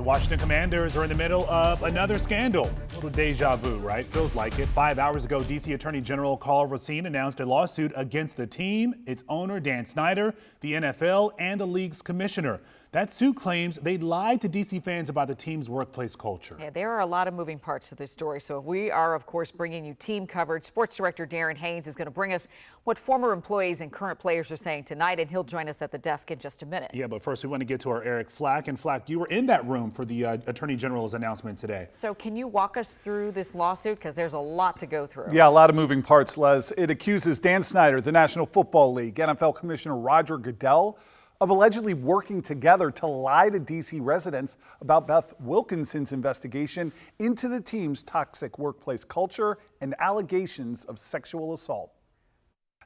The Washington Commanders are in the middle of another scandal. A little deja vu, right? Feels like it. 5 hours ago, D.C. Attorney General Karl Racine announced a lawsuit against the team, its owner, Dan Snyder, the NFL, and the league's commissioner. That suit claims they lied to D.C. fans about the team's workplace culture. Yeah, there are a lot of moving parts to this story, so we are, of course, bringing you team coverage. Sports director Darren Haynes is going to bring us what former employees and current players are saying tonight, and he'll join us at the desk in just a minute. Yeah, but first we want to get to our Eric Flack. And Flack, you were in that room for the Attorney General's announcement today. So can you walk us through this lawsuit? Because there's a lot to go through. Yeah, a lot of moving parts, Les. It accuses Dan Snyder, the National Football League, NFL Commissioner Roger Goodell, of allegedly working together to lie to D.C. residents about Beth Wilkinson's investigation into the team's toxic workplace culture and allegations of sexual assault.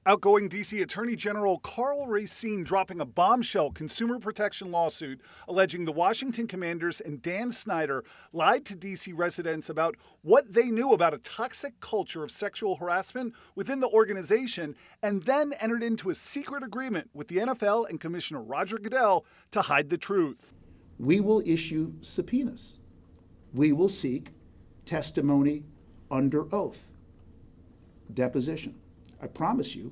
Outgoing D.C. Attorney General Karl Racine dropping a bombshell consumer protection lawsuit alleging the Washington Commanders and Dan Snyder lied to D.C. residents about what they knew about a toxic culture of sexual harassment within the organization, and then entered into a secret agreement with the NFL and Commissioner Roger Goodell to hide the truth. We will issue subpoenas. We will seek testimony under oath, deposition. I promise you,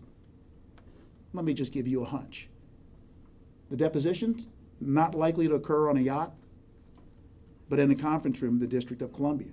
let me just give you a hunch. The deposition's not likely to occur on a yacht, but in a conference room in the District of Columbia.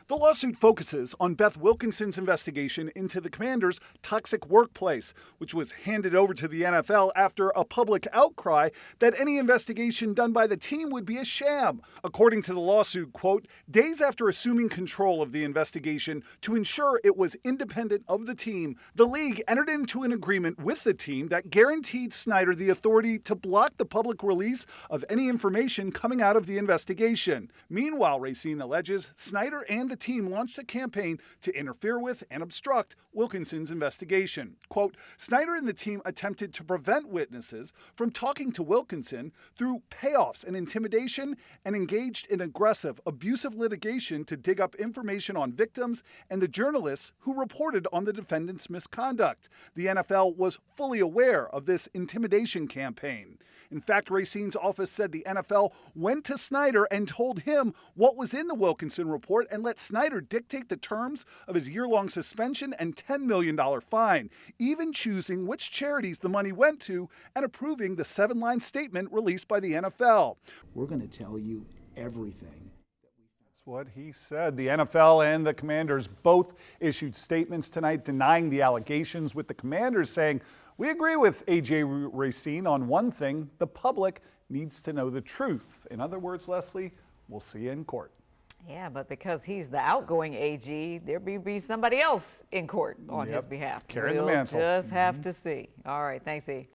The lawsuit focuses on Beth Wilkinson's investigation into the Commanders' toxic workplace, which was handed over to the NFL after a public outcry that any investigation done by the team would be a sham. According to the lawsuit, quote, days after assuming control of the investigation to ensure it was independent of the team, the league entered into an agreement with the team that guaranteed Snyder the authority to block the public release of any information coming out of the investigation. Meanwhile, Racine alleges Snyder and the team launched a campaign to interfere with and obstruct Wilkinson's investigation. Quote, Snyder and the team attempted to prevent witnesses from talking to Wilkinson through payoffs and intimidation, and engaged in aggressive, abusive litigation to dig up information on victims and the journalists who reported on the defendant's misconduct. The NFL was fully aware of this intimidation campaign. In fact, Racine's office said the NFL went to Snyder and told him what was in the Wilkinson report and let Snyder dictate the terms of his year-long suspension and $10 million fine, even choosing which charities the money went to and approving the 7-line statement released by the NFL. We're going to tell you everything. That's what he said. The NFL and the Commanders both issued statements tonight denying the allegations, with the Commanders saying, we agree with A.J. Racine on one thing: the public needs to know the truth. In other words, Leslie, we'll see you in court. Yeah, but because he's the outgoing AG, there may be somebody else in court on his behalf. Carrying the mantle. We'll just have to see. All right, thanks, E.